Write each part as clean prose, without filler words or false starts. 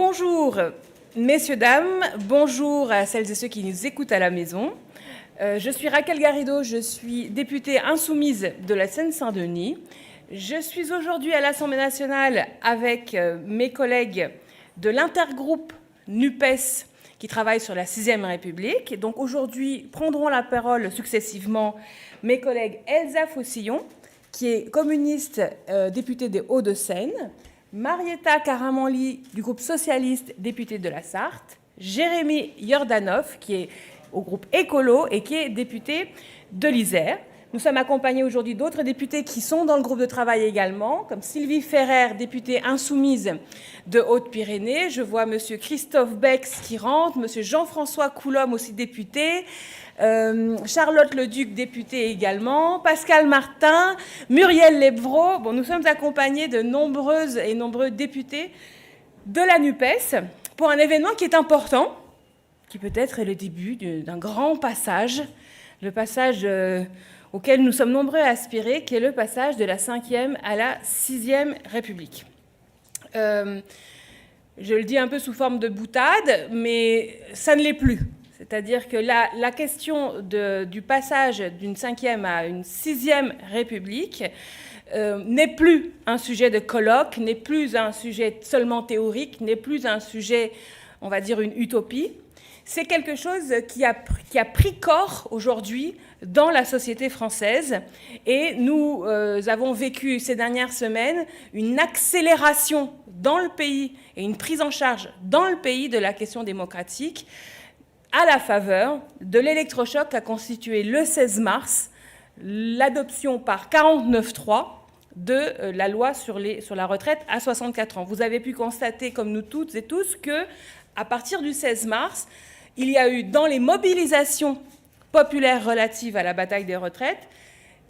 Bonjour, messieurs, dames, bonjour à celles et ceux qui nous écoutent à la maison. Je suis Raquel Garrido, je suis députée insoumise de la Seine-Saint-Denis. Je suis aujourd'hui à l'Assemblée nationale avec mes collègues de l'intergroupe NUPES qui travaillent sur la 6e République. Et donc aujourd'hui prendront la parole successivement mes collègues Elsa Faucillon, qui est communiste députée des Hauts-de-Seine, Marietta Karamanli du groupe socialiste député de la Sarthe, Jérémy Yordanov qui est au groupe Écolo et qui est député de l'Isère. Nous sommes accompagnés aujourd'hui d'autres députés qui sont dans le groupe de travail également, comme Sylvie Ferrer, députée insoumise de Haute-Pyrénées. Je vois M. Christophe Bex qui rentre, M. Jean-François Coulombe aussi député, Charlotte Leduc, députée également, Pascal Martin, Muriel Lebvro. Bon, nous sommes accompagnés de nombreuses et nombreux députés de la NUPES pour un événement qui est important, qui peut-être est le début d'un grand passage, le passage auquel nous sommes nombreux à aspirer, qui est le passage de la 5e à la 6e République. Je le dis un peu sous forme de boutade, mais ça ne l'est plus. C'est-à-dire que la question du passage d'une 5e à une 6e République n'est plus un sujet de colloque, n'est plus un sujet seulement théorique, n'est plus un sujet, on va dire, une utopie. C'est quelque chose qui a pris corps aujourd'hui dans la société française et nous avons vécu ces dernières semaines une accélération dans le pays et une prise en charge dans le pays de la question démocratique à la faveur de l'électrochoc qu'a constitué le 16 mars l'adoption par 49-3 de la loi sur la retraite à 64 ans. Vous avez pu constater, comme nous toutes et tous, qu'à partir du 16 mars, il y a eu dans les mobilisations populaires relatives à la bataille des retraites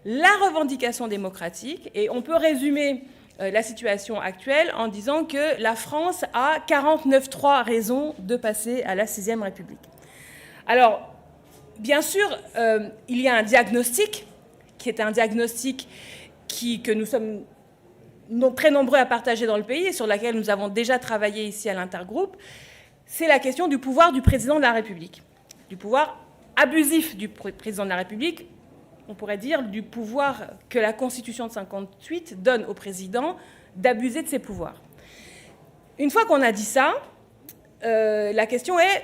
la revendication démocratique, et on peut résumer la situation actuelle en disant que la France a 49-3 raisons de passer à la 6e République. Alors, bien sûr, il y a un diagnostic qui est un diagnostic que nous sommes très nombreux à partager dans le pays et sur laquelle nous avons déjà travaillé ici à l'intergroupe. C'est la question du pouvoir du président de la République, du pouvoir abusif du président de la République, on pourrait dire du pouvoir que la Constitution de 1958 donne au président d'abuser de ses pouvoirs. Une fois qu'on a dit ça, la question est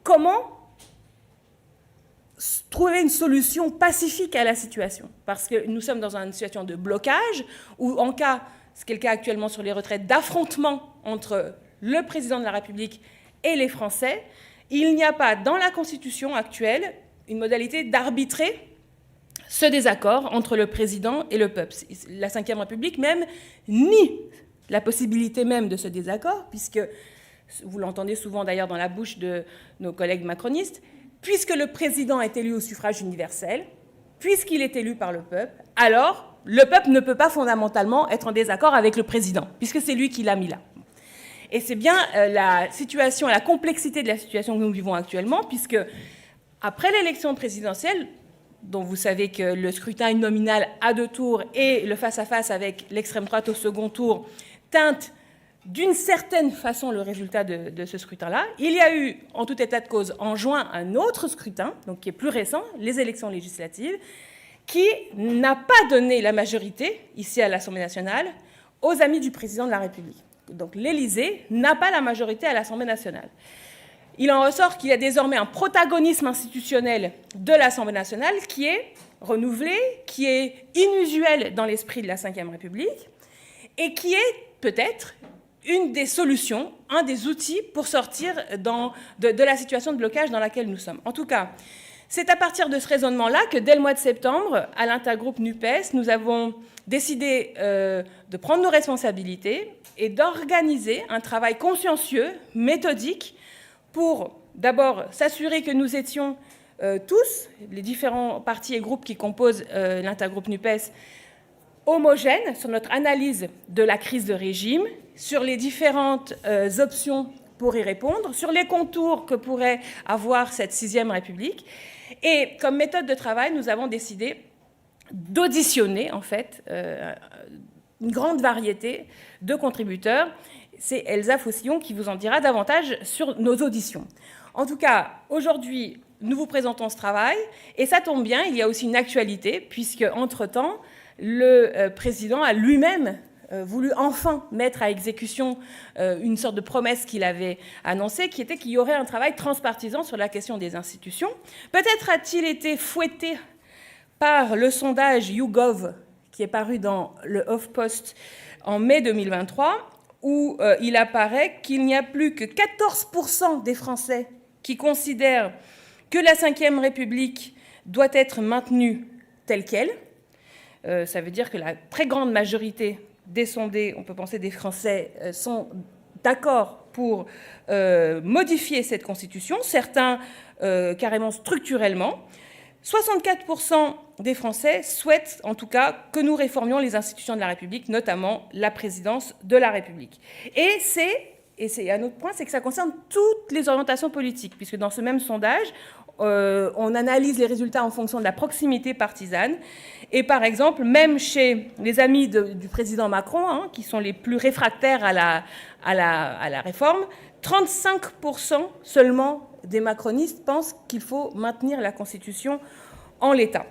comment trouver une solution pacifique à la situation, parce que nous sommes dans une situation de blocage, ou en cas, ce qui est le cas actuellement sur les retraites, d'affrontement entre le président de la République et les Français. Il n'y a pas dans la Constitution actuelle une modalité d'arbitrer ce désaccord entre le président et le peuple. La 5e République même nie la possibilité même de ce désaccord, puisque, vous l'entendez souvent d'ailleurs dans la bouche de nos collègues macronistes, puisque le président est élu au suffrage universel, puisqu'il est élu par le peuple, alors le peuple ne peut pas fondamentalement être en désaccord avec le président, puisque c'est lui qui l'a mis là. Et c'est bien la situation, la complexité de la situation que nous vivons actuellement, puisque après l'élection présidentielle, dont vous savez que le scrutin nominal à 2 tours et le face-à-face avec l'extrême droite au second tour teintent d'une certaine façon le résultat de ce scrutin-là. Il y a eu, en tout état de cause, en juin, un autre scrutin, donc qui est plus récent, les élections législatives, qui n'a pas donné la majorité, ici à l'Assemblée nationale, aux amis du président de la République. Donc l'Élysée n'a pas la majorité à l'Assemblée nationale. Il en ressort qu'il y a désormais un protagonisme institutionnel de l'Assemblée nationale qui est renouvelé, qui est inusuel dans l'esprit de la Ve République et qui est peut-être une des solutions, un des outils pour sortir de la situation de blocage dans laquelle nous sommes. En tout cas, c'est à partir de ce raisonnement-là que dès le mois de septembre, à l'intergroupe NUPES, nous avons décidé de prendre nos responsabilités et d'organiser un travail consciencieux, méthodique, pour d'abord s'assurer que nous étions tous, les différents partis et groupes qui composent l'intergroupe NUPES, homogènes sur notre analyse de la crise de régime, sur les différentes options pour y répondre, sur les contours que pourrait avoir cette 6e République. Et comme méthode de travail, nous avons décidé d'auditionner, en fait, une grande variété de contributeurs c'est Elsa Faucillon qui vous en dira davantage sur nos auditions. En tout cas, aujourd'hui, nous vous présentons ce travail, et ça tombe bien, il y a aussi une actualité, puisque, entre-temps, le président a lui-même voulu enfin mettre à exécution une sorte de promesse qu'il avait annoncée, qui était qu'il y aurait un travail transpartisan sur la question des institutions. Peut-être a-t-il été fouetté par le sondage YouGov, qui est paru dans le HuffPost en mai 2023, où il apparaît qu'il n'y a plus que 14% des Français qui considèrent que la Ve République doit être maintenue telle qu'elle. Ça veut dire que la très grande majorité des sondés, on peut penser des Français, sont d'accord pour modifier cette Constitution, certains carrément structurellement. 64% des Français souhaitent en tout cas que nous réformions les institutions de la République, notamment la présidence de la République. Et c'est un autre point, c'est que ça concerne toutes les orientations politiques, puisque dans ce même sondage, on analyse les résultats en fonction de la proximité partisane. Et par exemple, même chez les amis du président Macron, hein, qui sont les plus réfractaires à la réforme, 35% seulement des macronistes pensent qu'il faut maintenir la Constitution en l'état.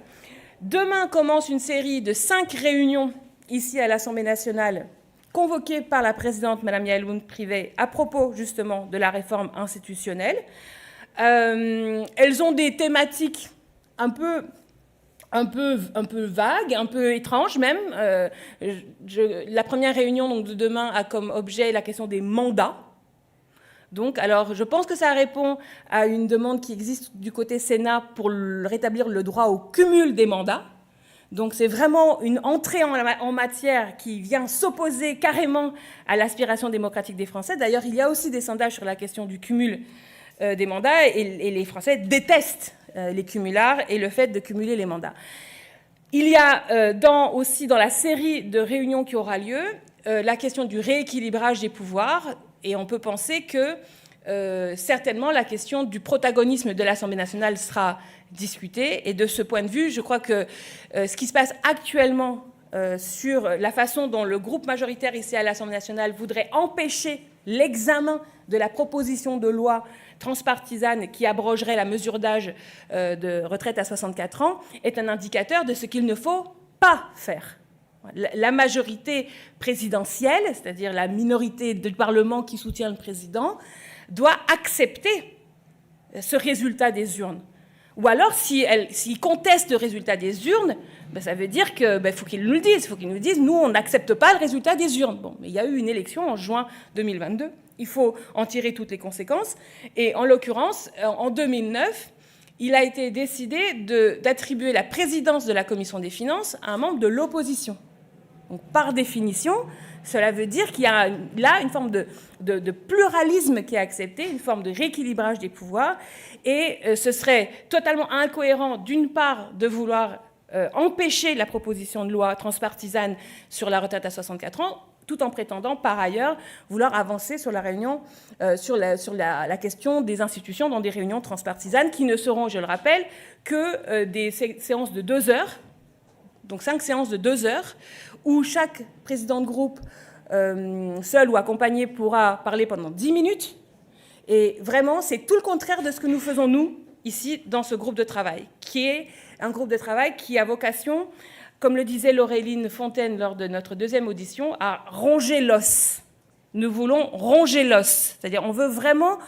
Demain commence une série de 5 réunions ici à l'Assemblée nationale convoquées par la présidente Mme Yaël Braun-Pivet à propos justement de la réforme institutionnelle. Elles ont des thématiques un peu vagues, un peu étranges même. La première réunion donc, de demain a comme objet la question des mandats. Donc, alors, je pense que ça répond à une demande qui existe du côté Sénat pour rétablir le droit au cumul des mandats. Donc, c'est vraiment une entrée en matière qui vient s'opposer carrément à l'aspiration démocratique des Français. D'ailleurs, il y a aussi des sondages sur la question du cumul des mandats et les Français détestent les cumulards et le fait de cumuler les mandats. Il y a aussi dans la série de réunions qui aura lieu la question du rééquilibrage des pouvoirs. Et on peut penser que certainement la question du protagonisme de l'Assemblée nationale sera discutée. Et de ce point de vue, je crois que ce qui se passe actuellement sur la façon dont le groupe majoritaire ici à l'Assemblée nationale voudrait empêcher l'examen de la proposition de loi transpartisane qui abrogerait la mesure d'âge de retraite à 64 ans est un indicateur de ce qu'il ne faut pas faire. La majorité présidentielle, c'est-à-dire la minorité du Parlement qui soutient le président, doit accepter ce résultat des urnes. Ou alors, s'il conteste le résultat des urnes, ça veut dire qu'il faut qu'il nous le dise. Il faut qu'il nous dise, nous, on n'accepte pas le résultat des urnes. Bon, mais il y a eu une élection en juin 2022. Il faut en tirer toutes les conséquences. Et en l'occurrence, en 2009, il a été décidé d'attribuer la présidence de la Commission des finances à un membre de l'opposition. Donc, par définition, cela veut dire qu'il y a là une forme de pluralisme qui est accepté, une forme de rééquilibrage des pouvoirs, et ce serait totalement incohérent, d'une part, de vouloir empêcher la proposition de loi transpartisane sur la retraite à 64 ans, tout en prétendant, par ailleurs, vouloir avancer sur la question des institutions dans des réunions transpartisanes qui ne seront, je le rappelle, que des séances de 2 heures, donc 5 séances de 2 heures, où chaque président de groupe, seul ou accompagné, pourra parler pendant 10 minutes. Et vraiment, c'est tout le contraire de ce que nous faisons, nous, ici, dans ce groupe de travail, qui est un groupe de travail qui a vocation, comme le disait Laureline Fontaine lors de notre deuxième audition, à ronger l'os. Nous voulons ronger l'os. C'est-à-dire, on veut vraiment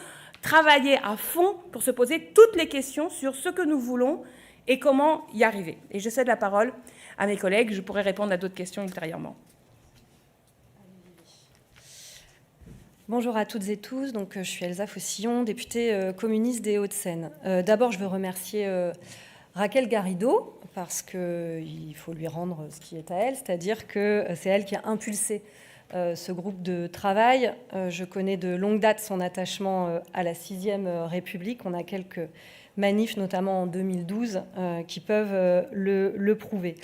travailler à fond pour se poser toutes les questions sur ce que nous voulons et comment y arriver. Et je cède la parole à mes collègues. Je pourrai répondre à d'autres questions ultérieurement. Bonjour à toutes et tous. Donc, je suis Elsa Faucillon, députée communiste des Hauts-de-Seine. D'abord, je veux remercier Raquel Garrido parce qu'il faut lui rendre ce qui est à elle, c'est-à-dire que c'est elle qui a impulsé ce groupe de travail. Je connais de longue date son attachement à la 6e République. On a quelques manifs, notamment en 2012, qui peuvent le prouver.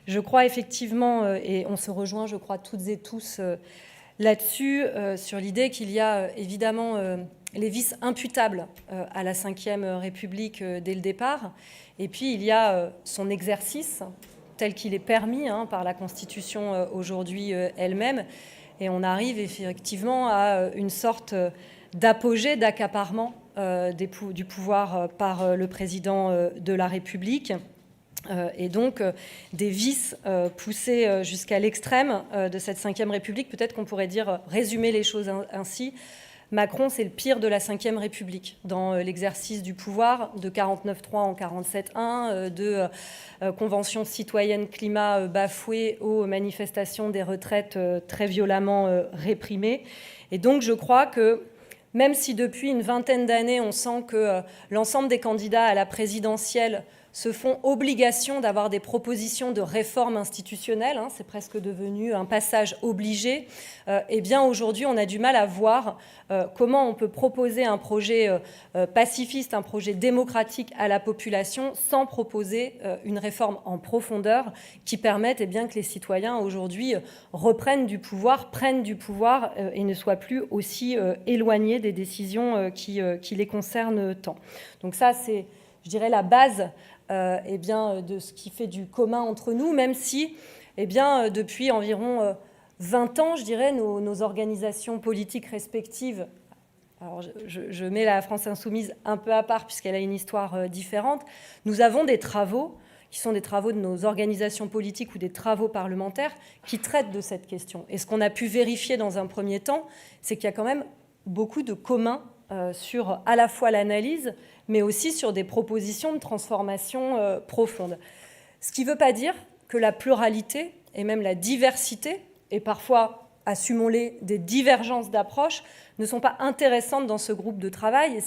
Je crois effectivement, et on se rejoint, je crois, toutes et tous là-dessus, sur l'idée qu'il y a évidemment les vices imputables à la Ve République dès le départ, et puis il y a son exercice tel qu'il est permis par la Constitution aujourd'hui elle-même, Et on arrive effectivement à une sorte d'apogée, d'accaparement du pouvoir par le président de la République. Et donc des vices poussés jusqu'à l'extrême de cette Ve République. Peut-être qu'on pourrait dire, résumer les choses ainsi. Macron, c'est le pire de la Ve République dans l'exercice du pouvoir, de 49.3 en 47.1, de convention citoyenne climat bafouée aux manifestations des retraites très violemment réprimées. Et donc je crois que même si depuis une vingtaine d'années, on sent que l'ensemble des candidats à la présidentielle se font obligation d'avoir des propositions de réforme institutionnelle, hein, c'est presque devenu un passage obligé, eh bien aujourd'hui on a du mal à voir comment on peut proposer un projet pacifiste, un projet démocratique à la population sans proposer une réforme en profondeur qui permette bien que les citoyens aujourd'hui reprennent du pouvoir, prennent du pouvoir et ne soient plus aussi éloignés des décisions qui les concernent tant. Donc ça c'est, je dirais, la base de ce qui fait du commun entre nous, même si depuis environ 20 ans, je dirais, nos organisations politiques respectives, alors je mets la France Insoumise un peu à part puisqu'elle a une histoire différente, nous avons des travaux qui sont des travaux de nos organisations politiques ou des travaux parlementaires qui traitent de cette question. Et ce qu'on a pu vérifier dans un premier temps, c'est qu'il y a quand même beaucoup de communs sur à la fois l'analyse, mais aussi sur des propositions de transformation profonde. Ce qui ne veut pas dire que la pluralité et même la diversité, et parfois, assumons-les, des divergences d'approche, ne sont pas intéressantes dans ce groupe de travail. Et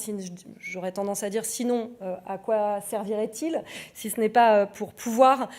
j'aurais tendance à dire sinon, à quoi servirait-il si ce n'est pas pour pouvoir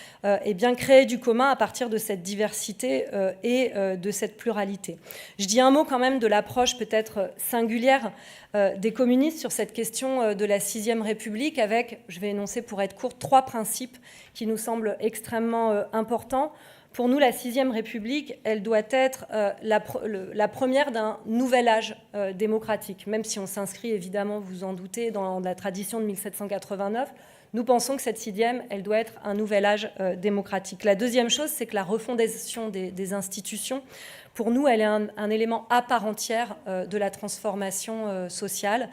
créer du commun à partir de cette diversité et de cette pluralité. Je dis un mot quand même de l'approche peut-être singulière des communistes sur cette question de la Sixième République avec, je vais énoncer pour être courte, 3 principes qui nous semblent extrêmement importants. Pour nous, la Sixième République, elle doit être la première d'un nouvel âge démocratique, même si on s'inscrit évidemment, vous en doutez, dans la tradition de 1789. Nous pensons que cette sixième, elle doit être un nouvel âge démocratique. La deuxième chose, c'est que la refondation des institutions, pour nous, elle est un élément à part entière de la transformation sociale.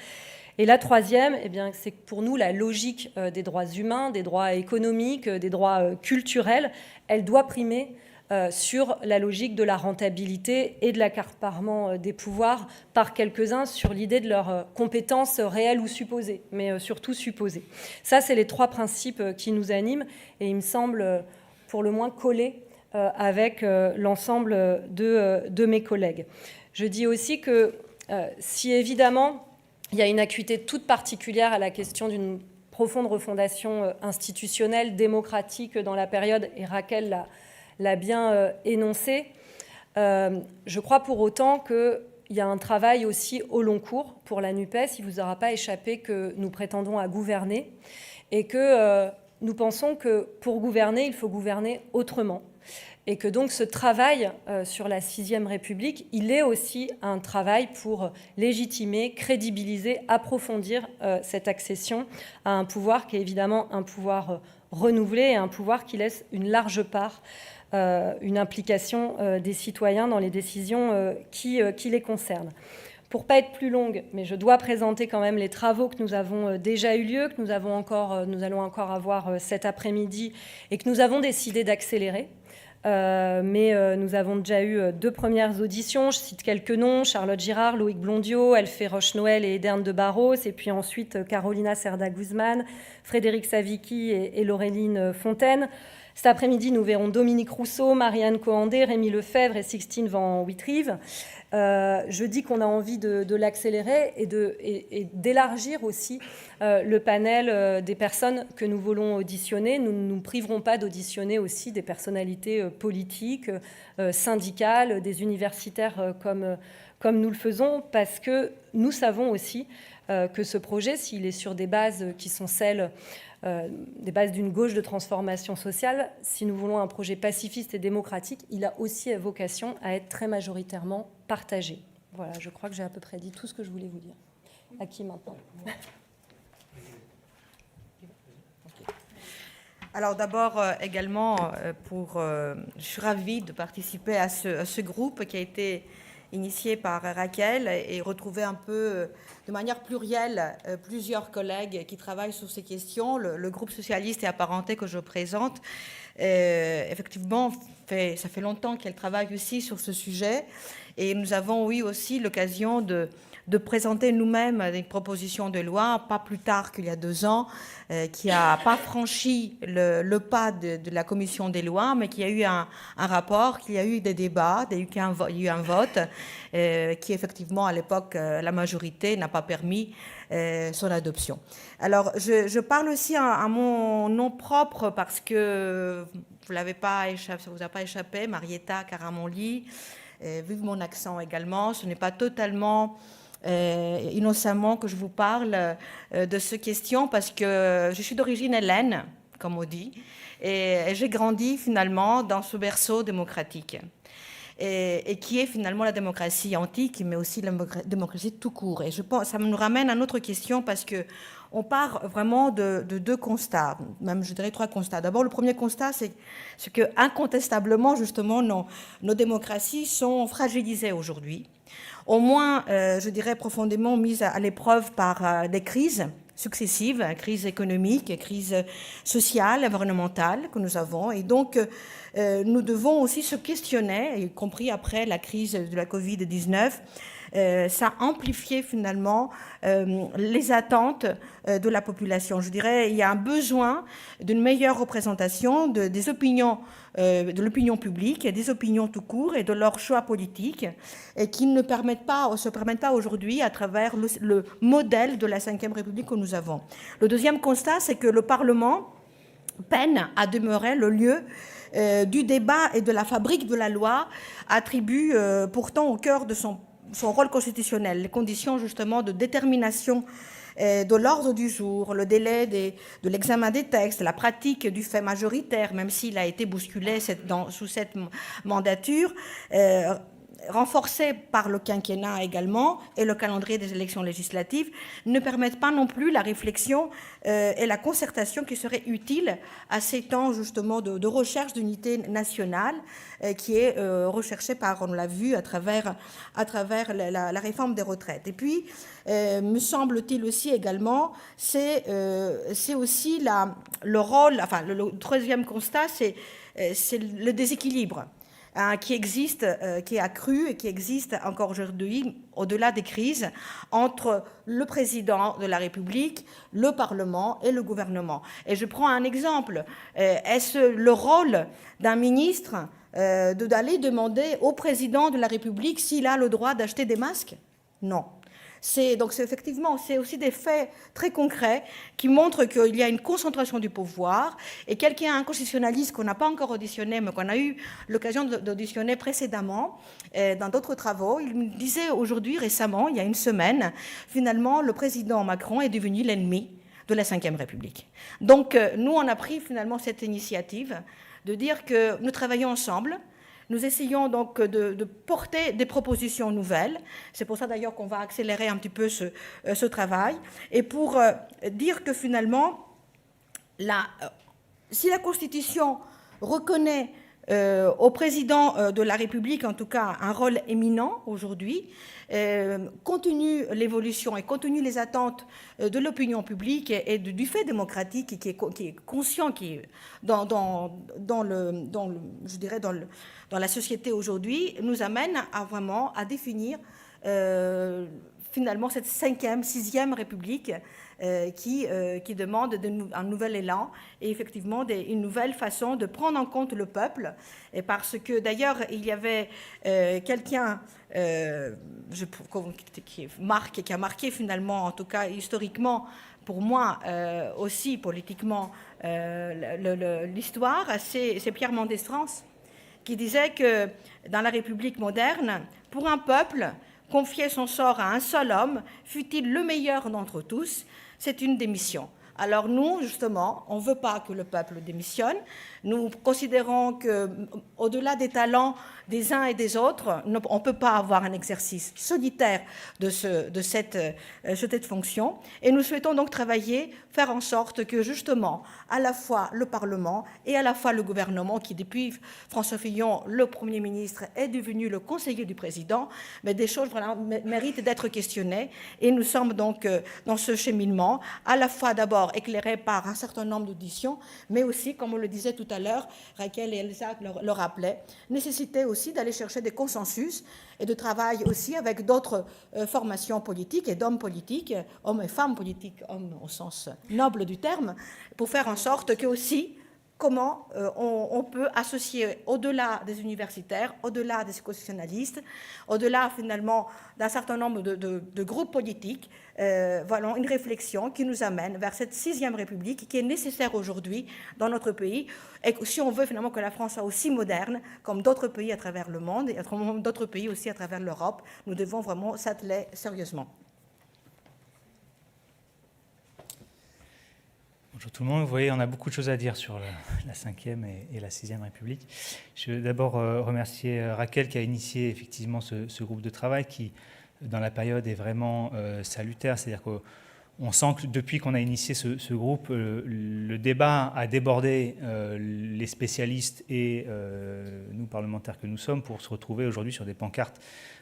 Et la troisième, c'est que pour nous, la logique des droits humains, des droits économiques, des droits culturels, elle doit primer sur la logique de la rentabilité et de l'accaparement des pouvoirs par quelques-uns sur l'idée de leurs compétences réelles ou supposées, mais surtout supposées. Ça, c'est les 3 principes qui nous animent et il me semble pour le moins collés avec l'ensemble de mes collègues. Je dis aussi que si évidemment il y a une acuité toute particulière à la question d'une profonde refondation institutionnelle, démocratique dans la période, et Raquel l'a bien énoncé. Je crois pour autant qu'il y a un travail aussi au long cours pour la NUPES. Il ne vous aura pas échappé que nous prétendons à gouverner et que nous pensons que pour gouverner, il faut gouverner autrement. Et que donc ce travail sur la Sixième République, il est aussi un travail pour légitimer, crédibiliser, approfondir cette accession à un pouvoir qui est évidemment un pouvoir renouvelé et un pouvoir qui laisse une large part, une implication des citoyens dans les décisions qui les concernent. Pour ne pas être plus longue, mais je dois présenter quand même les travaux que nous avons déjà eu lieu, que nous allons encore avoir cet après-midi et que nous avons décidé d'accélérer. Mais nous avons déjà eu 2 premières auditions. Je cite quelques noms: Charlotte Girard, Loïc Blondiot, Elfé Roche-Noël et Ederne de Barros, et puis ensuite Carolina Cerda-Guzman, Frédéric Savicki et Laureline Fontaine. Cet après-midi, nous verrons Dominique Rousseau, Marianne Cohandé, Rémi Lefebvre et Sixtine Van Wittrieve. Je dis qu'on a envie de l'accélérer et d'élargir aussi le panel des personnes que nous voulons auditionner. Nous ne nous priverons pas d'auditionner aussi des personnalités politiques, syndicales, des universitaires comme nous le faisons, parce que nous savons aussi que ce projet, s'il est sur des bases qui sont celles des bases d'une gauche de transformation sociale, si nous voulons un projet pacifiste et démocratique, il a aussi vocation à être très majoritairement partagé. Voilà, je crois que j'ai à peu près dit tout ce que je voulais vous dire. À qui maintenant ? Alors d'abord également, je suis ravie de participer à ce groupe qui a été initié par Raquel et retrouver un peu de manière plurielle plusieurs collègues qui travaillent sur ces questions. Le groupe socialiste et apparenté que je présente, effectivement, ça fait longtemps qu'elle travaille aussi sur ce sujet et nous avons eu aussi l'occasion de présenter nous-mêmes des propositions de loi, pas plus tard qu'il y a 2 ans, qui n'a pas franchi le pas de la commission des lois, mais qui a eu un rapport, qu'il y a eu des débats, il y a eu un vote, qui effectivement, à l'époque, la majorité n'a pas permis son adoption. Alors, je parle aussi à mon nom propre parce que vous l'avez pas échappé, ça vous a pas échappé, Marietta Caramonli, vu mon accent également, ce n'est pas totalement innocemment que je vous parle de ces questions parce que je suis d'origine hellène, comme on dit, et j'ai grandi finalement dans ce berceau démocratique. Et qui est finalement la démocratie antique, mais aussi la démocratie tout court. Et je pense, ça nous ramène à une autre question parce que on part vraiment de 2 constats, même je dirais 3 constats. D'abord, le premier constat, c'est que incontestablement, justement, nos démocraties sont fragilisées aujourd'hui, au moins, je dirais, profondément mises à l'épreuve par des crises successives, crise économique, crise sociale, environnementale que nous avons. Et donc, nous devons aussi se questionner, y compris après la crise de la Covid-19, ça a amplifié finalement les attentes de la population. Je dirais il y a un besoin d'une meilleure représentation des opinions, de l'opinion publique, et des opinions tout court et de leurs choix politiques, et qui ne se permettent pas aujourd'hui à travers le modèle de la Ve République que nous avons. Le deuxième constat, c'est que le Parlement peine à demeurer le lieu du débat et de la fabrique de la loi, attribue pourtant au cœur de son rôle constitutionnel, les conditions justement de détermination de l'ordre du jour, le délai de l'examen des textes, la pratique du fait majoritaire, même s'il a été bousculé sous cette mandature, renforcés par le quinquennat également et le calendrier des élections législatives, ne permettent pas non plus la réflexion et la concertation qui seraient utiles à ces temps justement de recherche d'unité nationale qui est recherchée par, on l'a vu, à travers la réforme des retraites. Et puis, me semble-t-il aussi également, c'est aussi le rôle, enfin le troisième constat, c'est le déséquilibre qui existe, qui est accru et qui existe encore aujourd'hui, au-delà des crises, entre le président de la République, le Parlement et le gouvernement. Et je prends un exemple. Est-ce le rôle d'un ministre d'aller demander au président de la République s'il a le droit d'acheter des masques? Non. Donc effectivement, c'est aussi des faits très concrets qui montrent qu'il y a une concentration du pouvoir. Et un constitutionnaliste qu'on n'a pas encore auditionné, mais qu'on a eu l'occasion d'auditionner précédemment dans d'autres travaux, il me disait aujourd'hui, récemment, il y a une semaine, finalement, le président Macron est devenu l'ennemi de la Ve République. Donc nous, on a pris finalement cette initiative de dire que nous travaillons ensemble. Nous essayons donc de porter des propositions nouvelles. C'est pour ça d'ailleurs qu'on va accélérer un petit peu ce travail. Et pour dire que finalement, si la Constitution reconnaît au président de la République, en tout cas, un rôle éminent aujourd'hui, compte tenu l'évolution et compte tenu les attentes de l'opinion publique et du fait démocratique qui est conscient, qui est dans la société aujourd'hui, nous amène à définir finalement cette 5e, 6e République qui demande un nouvel élan et effectivement une nouvelle façon de prendre en compte le peuple. Et parce que d'ailleurs, il y avait quelqu'un qui a marqué finalement, en tout cas historiquement, pour moi aussi politiquement, l'histoire, c'est Pierre Mendès France, qui disait que dans la République moderne, pour un peuple, confier son sort à un seul homme, fût-il le meilleur d'entre tous, c'est une démission. Alors nous, justement, on ne veut pas que le peuple démissionne. Nous considérons qu'au-delà des talents des uns et des autres, on ne peut pas avoir un exercice solitaire de cette fonction. Et nous souhaitons donc travailler, faire en sorte que, justement, à la fois le Parlement et à la fois le gouvernement, qui depuis François Fillon, le Premier ministre, est devenu le conseiller du président, mais des choses vraiment méritent d'être questionnées. Et nous sommes donc dans ce cheminement, à la fois d'abord éclairés par un certain nombre d'auditions, mais aussi, comme on le disait tout à l'heure, Raquel et Elsa le rappelaient, nécessité aussi d'aller chercher des consensus et de travail aussi avec d'autres formations politiques et d'hommes politiques, hommes et femmes politiques, hommes au sens noble du terme, pour faire en sorte que aussi comment on peut associer au-delà des universitaires, au-delà des constitutionnalistes, au-delà finalement d'un certain nombre de groupes politiques, voilà, une réflexion qui nous amène vers cette 6e République qui est nécessaire aujourd'hui dans notre pays. Et si on veut finalement que la France soit aussi moderne comme d'autres pays à travers le monde et d'autres pays aussi à travers l'Europe, nous devons vraiment s'atteler sérieusement. Bonjour tout le monde. Vous voyez, on a beaucoup de choses à dire sur la 5e et la 6e République. Je veux d'abord remercier Raquel qui a initié effectivement ce groupe de travail qui, dans la période, est vraiment salutaire. C'est-à-dire qu'on sent que depuis qu'on a initié ce groupe, le débat a débordé les spécialistes et nous, parlementaires que nous sommes, pour se retrouver aujourd'hui sur des pancartes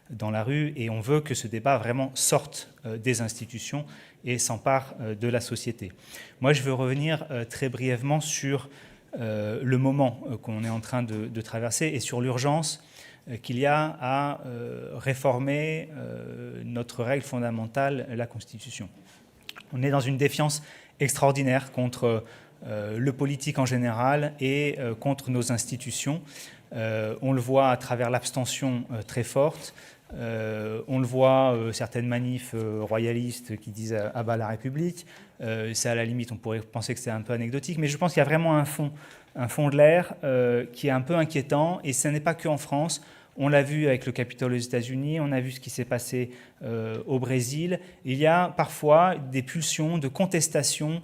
dans la rue. Et on veut que ce débat vraiment sorte des institutions et s'empare de la société. Moi, je veux revenir très brièvement sur le moment qu'on est en train de traverser et sur l'urgence qu'il y a à réformer notre règle fondamentale, la Constitution. On est dans une défiance extraordinaire contre le politique en général et contre nos institutions. On le voit à travers l'abstention très forte. On le voit, certaines manifs royalistes qui disent « à bas la République ». C'est à la limite, on pourrait penser que c'est un peu anecdotique, mais je pense qu'il y a vraiment un fond de l'air qui est un peu inquiétant, et ce n'est pas qu'en France. On l'a vu avec le Capitole aux États-Unis, on a vu ce qui s'est passé au Brésil. Il y a parfois des pulsions de contestation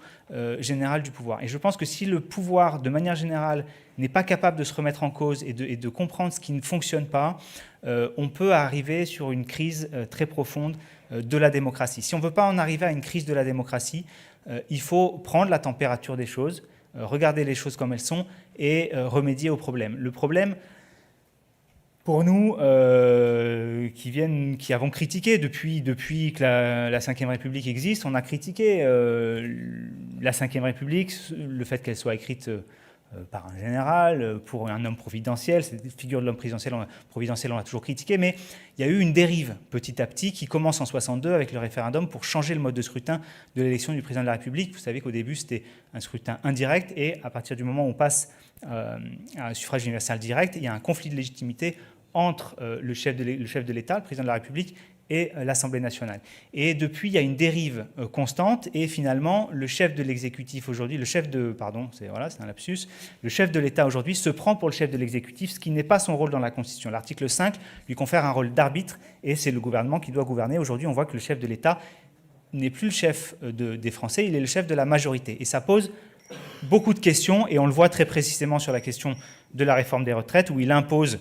générale du pouvoir. Et je pense que si le pouvoir, de manière générale, n'est pas capable de se remettre en cause et de comprendre ce qui ne fonctionne pas, on peut arriver sur une crise très profonde de la démocratie. Si on ne veut pas en arriver à une crise de la démocratie, il faut prendre la température des choses, regarder les choses comme elles sont et remédier aux problèmes. Le problème, pour nous, qui avons critiqué depuis que la Ve République existe, on a critiqué la Ve République, le fait qu'elle soit écrite par un général, pour un homme providentiel. Cette figure de l'homme providentiel, on l'a toujours critiqué, mais il y a eu une dérive petit à petit qui commence en 62 avec le référendum pour changer le mode de scrutin de l'élection du président de la République. Vous savez qu'au début, c'était un scrutin indirect, et à partir du moment où on passe à un suffrage universel direct, il y a un conflit de légitimité entre le chef de l'État, le président de la République, et l'Assemblée nationale. Et depuis, il y a une dérive constante, et finalement, le chef de l'exécutif aujourd'hui, le chef de l'État aujourd'hui se prend pour le chef de l'exécutif, ce qui n'est pas son rôle dans la Constitution. L'article 5 lui confère un rôle d'arbitre, et c'est le gouvernement qui doit gouverner. Aujourd'hui, on voit que le chef de l'État n'est plus le chef des Français, il est le chef de la majorité. Et ça pose beaucoup de questions, et on le voit très précisément sur la question de la réforme des retraites, où il impose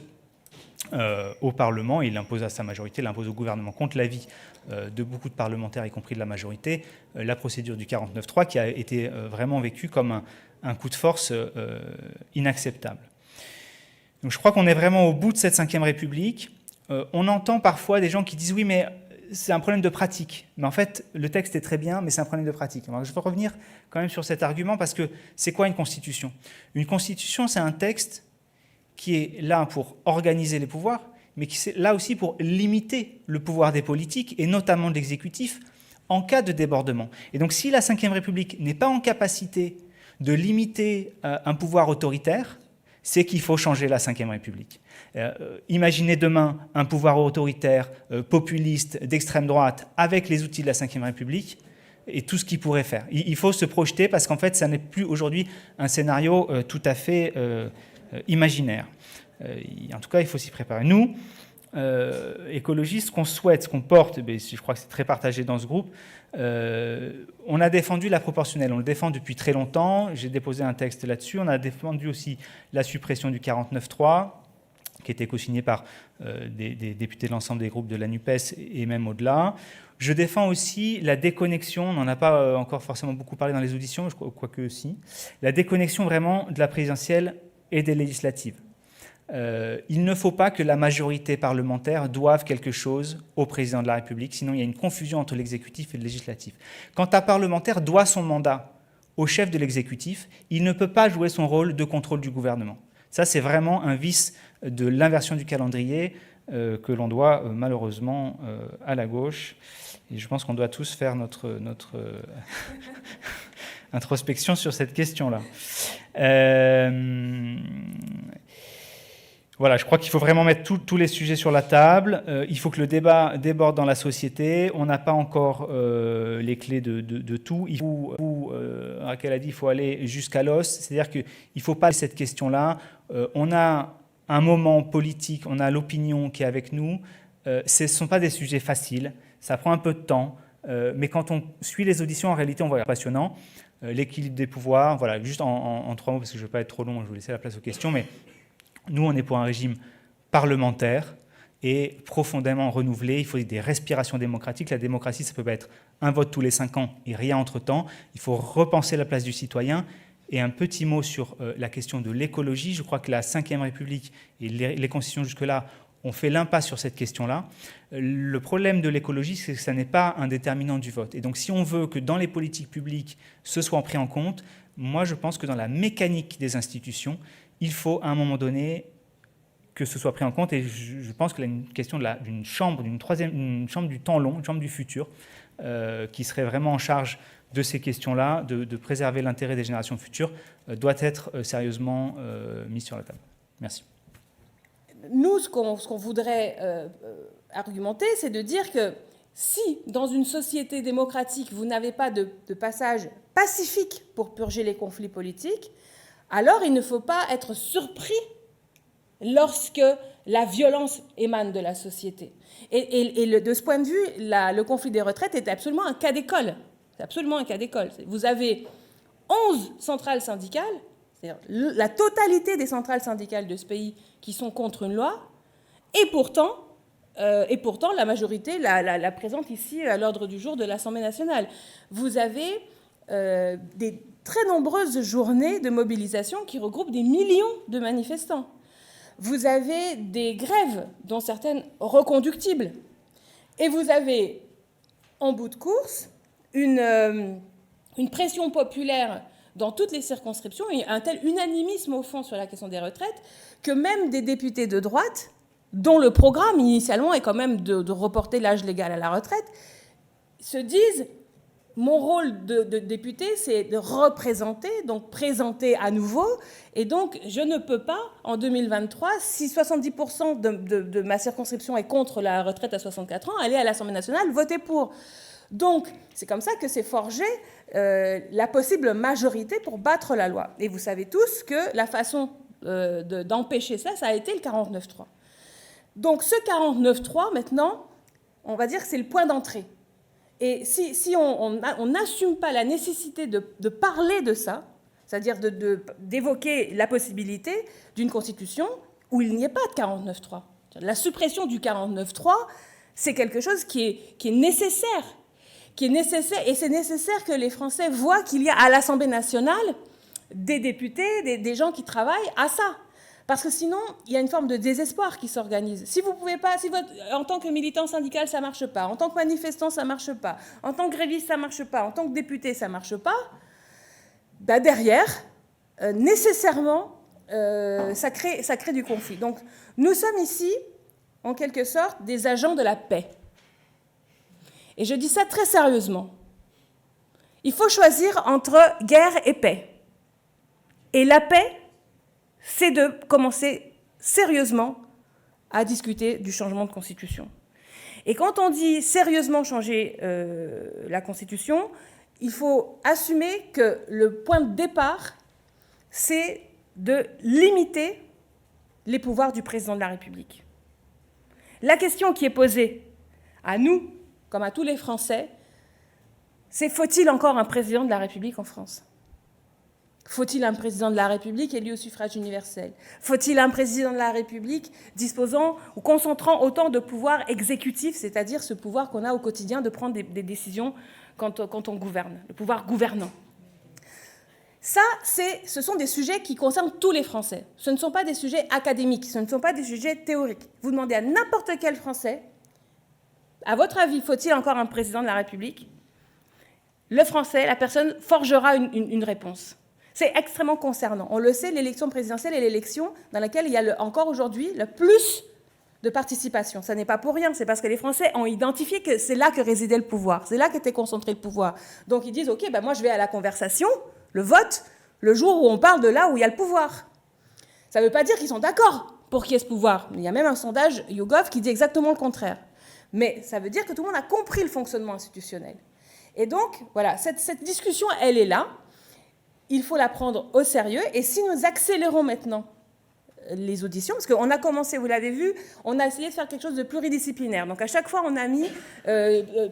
au Parlement, il l'impose à sa majorité, il l'impose au gouvernement contre l'avis de beaucoup de parlementaires, y compris de la majorité, la procédure du 49.3 qui a été vraiment vécue comme un coup de force inacceptable. Donc je crois qu'on est vraiment au bout de cette Ve République. On entend parfois des gens qui disent « oui, mais c'est un problème de pratique ». Mais en fait, le texte est très bien, mais c'est un problème de pratique. Alors, je veux revenir quand même sur cet argument, parce que c'est quoi une constitution ? Une constitution, c'est un texte qui est là pour organiser les pouvoirs, mais qui est là aussi pour limiter le pouvoir des politiques, et notamment de l'exécutif, en cas de débordement. Et donc, si la Ve République n'est pas en capacité de limiter un pouvoir autoritaire, c'est qu'il faut changer la Ve République. Imaginez demain un pouvoir autoritaire, populiste, d'extrême droite, avec les outils de la Ve République, et tout ce qu'il pourrait faire. Il faut se projeter, parce qu'en fait, ça n'est plus aujourd'hui un scénario tout à fait imaginaire. En tout cas, il faut s'y préparer. Nous, écologiste, ce qu'on souhaite, ce qu'on porte, je crois que c'est très partagé dans ce groupe, on a défendu la proportionnelle, on le défend depuis très longtemps, j'ai déposé un texte là-dessus, on a défendu aussi la suppression du 49.3, qui était co-signé par des députés de l'ensemble des groupes de la NUPES et même au-delà. Je défends aussi la déconnexion, on n'en a pas encore forcément beaucoup parlé dans les auditions, je crois que si, la déconnexion vraiment de la présidentielle et des législatives. Il ne faut pas que la majorité parlementaire doive quelque chose au président de la République, sinon il y a une confusion entre l'exécutif et le législatif. Quand un parlementaire doit son mandat au chef de l'exécutif, il ne peut pas jouer son rôle de contrôle du gouvernement. Ça, c'est vraiment un vice de l'inversion du calendrier que l'on doit malheureusement à la gauche. Et je pense qu'on doit tous faire notre introspection sur cette question-là. Voilà, je crois qu'il faut vraiment mettre tous les sujets sur la table. Il faut que le débat déborde dans la société. On n'a pas encore les clés de tout. Raquel a dit, il faut aller jusqu'à l'os. C'est-à-dire qu'il ne faut pas cette question-là. On a un moment politique, on a l'opinion qui est avec nous. Ce ne sont pas des sujets faciles. Ça prend un peu de temps. Mais quand on suit les auditions, en réalité, on voit passionnant. L'équilibre des pouvoirs, voilà, juste en 3 mots, parce que je ne veux pas être trop long, je vais laisser la place aux questions, mais nous, on est pour un régime parlementaire et profondément renouvelé. Il faut des respirations démocratiques. La démocratie, ça ne peut pas être un vote tous les 5 ans et rien entre-temps. Il faut repenser la place du citoyen. Et un petit mot sur la question de l'écologie. Je crois que la Ve République et les constitutions jusque-là ont fait l'impasse sur cette question-là. Le problème de l'écologie, c'est que ça n'est pas un déterminant du vote. Et donc, si on veut que dans les politiques publiques, ce soit pris en compte, moi, je pense que dans la mécanique des institutions, il faut à un moment donné que ce soit pris en compte. Et je pense que là, une question d'une chambre, une chambre du temps long, une chambre du futur, qui serait vraiment en charge de ces questions-là, de préserver l'intérêt des générations futures, doit être sérieusement mise sur la table. Merci. Nous, ce qu'on voudrait argumenter, c'est de dire que si, dans une société démocratique, vous n'avez pas de passage pacifique pour purger les conflits politiques, alors il ne faut pas être surpris lorsque la violence émane de la société. Et de ce point de vue, le conflit des retraites est absolument un cas d'école. C'est absolument un cas d'école. Vous avez 11 centrales syndicales, c'est-à-dire la totalité des centrales syndicales de ce pays qui sont contre une loi, et pourtant la majorité la présente ici à l'ordre du jour de l'Assemblée nationale. Vous avez des très nombreuses journées de mobilisation qui regroupent des millions de manifestants. Vous avez des grèves, dont certaines reconductibles. Et vous avez, en bout de course, une pression populaire dans toutes les circonscriptions et un tel unanimisme, au fond, sur la question des retraites, que même des députés de droite, dont le programme, initialement, est quand même de reporter l'âge légal à la retraite, se disent... Mon rôle de député, c'est de représenter, donc présenter à nouveau. Et donc, je ne peux pas, en 2023, si 70% de ma circonscription est contre la retraite à 64 ans, aller à l'Assemblée nationale voter pour. Donc, c'est comme ça que s'est forgée la possible majorité pour battre la loi. Et vous savez tous que la façon d'empêcher ça, ça a été le 49.3. Donc, ce 49.3, maintenant, on va dire que c'est le point d'entrée. Et si on n'assume pas la nécessité de parler de ça, c'est-à-dire d'évoquer la possibilité d'une constitution où il n'y ait pas de 49.3. La suppression du 49.3, c'est quelque chose qui est nécessaire. Et c'est nécessaire que les Français voient qu'il y a à l'Assemblée nationale des députés, des gens qui travaillent à ça. Parce que sinon, il y a une forme de désespoir qui s'organise. Si vous pouvez pas, en tant que militant syndical, ça marche pas, en tant que manifestant, ça marche pas, en tant que gréviste, ça marche pas, en tant que député, ça marche pas, bah derrière, nécessairement, ça crée du conflit. Donc, nous sommes ici, en quelque sorte, des agents de la paix. Et je dis ça très sérieusement. Il faut choisir entre guerre et paix. Et la paix, c'est de commencer sérieusement à discuter du changement de constitution. Et quand on dit sérieusement changer la constitution, il faut assumer que le point de départ, c'est de limiter les pouvoirs du président de la République. la question qui est posée à nous, comme à tous les Français, c'est faut-il encore un président de la République en France ? Faut-il un président de la République élu au suffrage universel ? Faut-il un président de la République disposant ou concentrant autant de pouvoir exécutif, c'est-à-dire ce pouvoir qu'on a au quotidien de prendre des décisions quand on gouverne, le pouvoir gouvernant ? Ça, ce sont des sujets qui concernent tous les Français. Ce ne sont pas des sujets académiques, ce ne sont pas des sujets théoriques. Vous demandez à n'importe quel Français, à votre avis, faut-il encore un président de la République ? Le Français, la personne, forgera une réponse. C'est extrêmement concernant. On le sait, l'élection présidentielle est l'élection dans laquelle il y a encore aujourd'hui le plus de participation. Ça n'est pas pour rien, c'est parce que les Français ont identifié que c'est là que résidait le pouvoir, c'est là qu'était concentré le pouvoir. Donc ils disent, OK, ben moi je vais à la conversation, le vote, le jour où on parle de là où il y a le pouvoir. Ça ne veut pas dire qu'ils sont d'accord pour qu'il y ait ce pouvoir. Il y a même un sondage YouGov qui dit exactement le contraire. Mais ça veut dire que tout le monde a compris le fonctionnement institutionnel. Et donc, voilà, cette discussion, elle est là. Il faut la prendre au sérieux. Et si nous accélérons maintenant les auditions, parce qu'on a commencé, vous l'avez vu, on a essayé de faire quelque chose de pluridisciplinaire. Donc à chaque fois, on a mis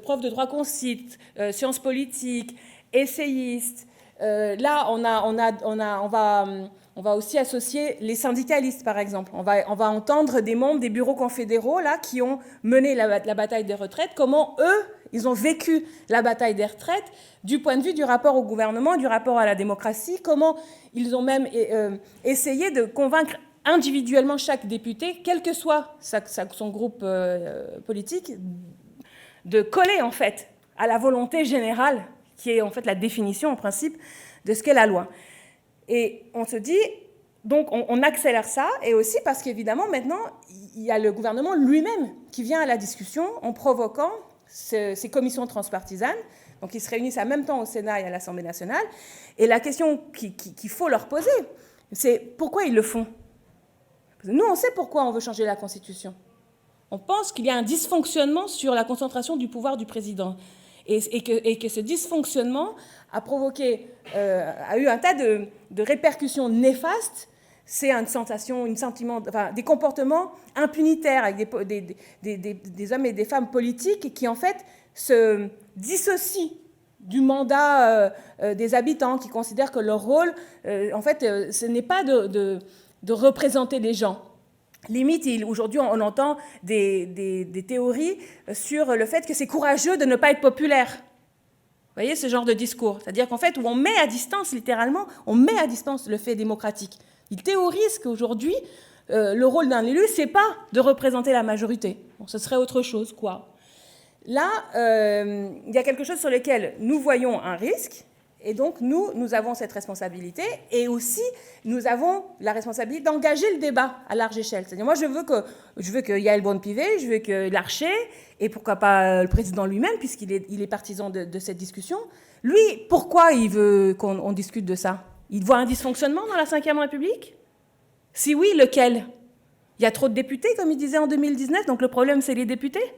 prof de droit concite, sciences politiques, essayistes. Là, on va aussi associer les syndicalistes, par exemple. On va entendre des membres des bureaux confédéraux là, qui ont mené la bataille des retraites, comment eux, ils ont vécu la bataille des retraites du point de vue du rapport au gouvernement, du rapport à la démocratie, comment ils ont même essayé de convaincre individuellement chaque député, quel que soit son groupe politique, de coller en fait à la volonté générale, qui est en fait la définition en principe de ce qu'est la loi. Et on se dit, donc on accélère ça, et aussi parce qu'évidemment maintenant, il y a le gouvernement lui-même qui vient à la discussion en provoquant ces commissions transpartisanes, donc ils se réunissent en même temps au Sénat et à l'Assemblée nationale, et la question qu'il faut leur poser, c'est pourquoi ils le font ? Nous, on sait pourquoi on veut changer la Constitution. On pense qu'il y a un dysfonctionnement sur la concentration du pouvoir du président, et que ce dysfonctionnement a eu un tas de répercussions néfastes. C'est des comportements impunitaires avec des hommes et des femmes politiques qui, en fait, se dissocient du mandat des habitants, qui considèrent que leur rôle, en fait, ce n'est pas de représenter les gens. Limite, aujourd'hui, on entend des théories sur le fait que c'est courageux de ne pas être populaire. Vous voyez, ce genre de discours. C'est-à-dire qu'en fait, où on met à distance, littéralement, on met à distance le fait démocratique. Ils théorisent qu'aujourd'hui, le rôle d'un élu, c'est pas de représenter la majorité. Bon, ce serait autre chose, quoi. Là, il y a quelque chose sur lequel nous voyons un risque, et donc nous avons cette responsabilité, et aussi nous avons la responsabilité d'engager le débat à large échelle. C'est-à-dire, moi, je veux que Yael Braun-Pivet, je veux que Larcher, et pourquoi pas le président lui-même, puisqu'il est partisan de cette discussion, lui, pourquoi il veut qu'on discute de ça ? Il voit un dysfonctionnement dans la Ve République ? Si oui, lequel ? Il y a trop de députés, comme il disait en 2019, donc le problème, c'est les députés ?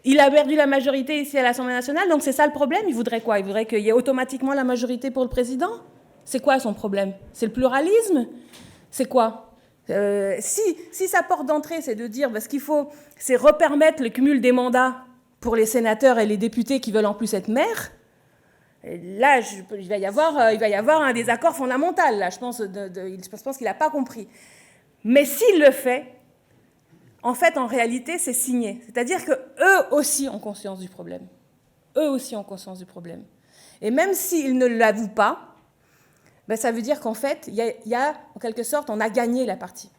Il a perdu la majorité ici à l'Assemblée nationale, donc c'est ça le problème. Il voudrait quoi ? Il voudrait qu'il y ait automatiquement la majorité pour le président ? C'est quoi son problème ? C'est le pluralisme ? C'est quoi ? Si sa porte d'entrée, c'est de dire ce qu'il faut, c'est repermettre le cumul des mandats pour les sénateurs et les députés qui veulent en plus être maires, là, il va y avoir un désaccord fondamental. Là, je pense qu'il n'a pas compris. Mais s'il le fait, en fait, en réalité, c'est signé. C'est-à-dire qu'eux aussi ont conscience du problème. Eux aussi ont conscience du problème. Et même s'ils ne l'avouent pas, ça veut dire qu'en fait, il y a, en quelque sorte, on a gagné la partie.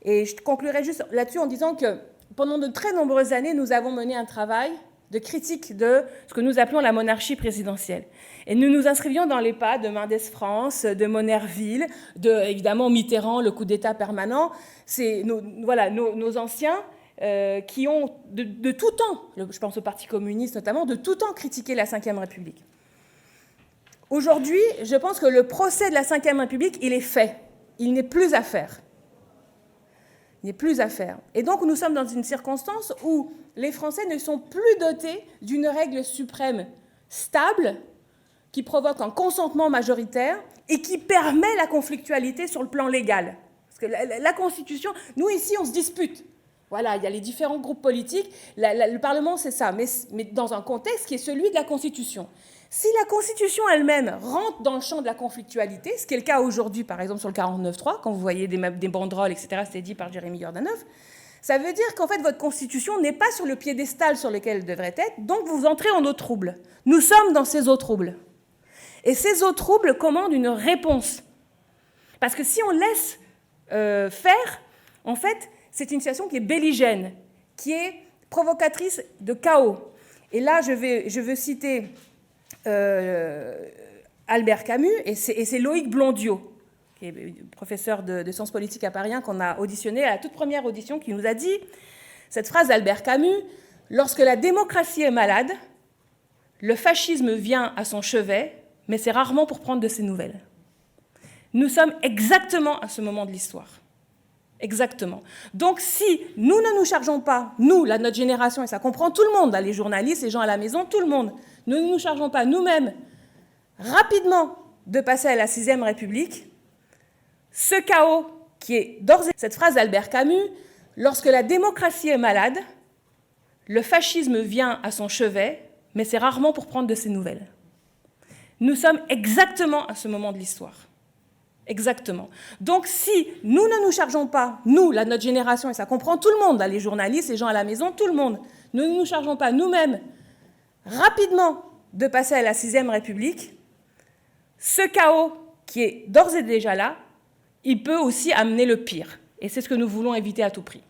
Et je conclurai juste là-dessus en disant que pendant de très nombreuses années, nous avons mené un travail de critique de ce que nous appelons la monarchie présidentielle. Et nous nous inscrivions dans les pas de Mendès France, de Monnerville, évidemment Mitterrand, le coup d'État permanent. C'est nos anciens qui ont de tout temps, je pense au Parti communiste notamment, de tout temps critiqué la Ve République. Aujourd'hui, je pense que le procès de la Ve République, il est fait. Il n'est plus à faire. Il n'est plus à faire. Et donc, nous sommes dans une circonstance où les Français ne sont plus dotés d'une règle suprême stable qui provoque un consentement majoritaire et qui permet la conflictualité sur le plan légal. Parce que la Constitution, nous ici, on se dispute. Voilà, il y a les différents groupes politiques. Le Parlement, c'est ça, mais dans un contexte qui est celui de la Constitution. Si la Constitution elle-même rentre dans le champ de la conflictualité, ce qui est le cas aujourd'hui, par exemple, sur le 49.3, quand vous voyez des banderoles, etc., c'était dit par Jérémy Jordanov, ça veut dire qu'en fait, votre Constitution n'est pas sur le piédestal sur lequel elle devrait être, donc vous entrez en eau trouble. Nous sommes dans ces eaux troubles. Et ces eaux troubles commandent une réponse. Parce que si on laisse faire, en fait, c'est une situation qui est belligène, qui est provocatrice de chaos. Et là, je veux citer Albert Camus, et c'est Loïc Blondiot, qui est professeur de sciences politiques à Paris 1, qu'on a auditionné à la toute première audition, qui nous a dit cette phrase d'Albert Camus: « Lorsque la démocratie est malade, le fascisme vient à son chevet, mais c'est rarement pour prendre de ses nouvelles. » Nous sommes exactement à ce moment de l'histoire. Exactement. Donc si nous ne nous chargeons pas, nous, notre génération, et ça comprend tout le monde, les journalistes, les gens à la maison, tout le monde, nous ne nous chargeons pas nous-mêmes rapidement de passer à la 6e République, ce chaos qui est d'ores et déjà, cette phrase d'Albert Camus, « Lorsque la démocratie est malade, le fascisme vient à son chevet, mais c'est rarement pour prendre de ses nouvelles. » Nous sommes exactement à ce moment de l'histoire. Exactement. Donc si nous ne nous chargeons pas, nous, notre génération, et ça comprend tout le monde, les journalistes, les gens à la maison, tout le monde, nous ne nous chargeons pas nous-mêmes rapidement de passer à la 6e République, ce chaos qui est d'ores et déjà là, il peut aussi amener le pire. Et c'est ce que nous voulons éviter à tout prix.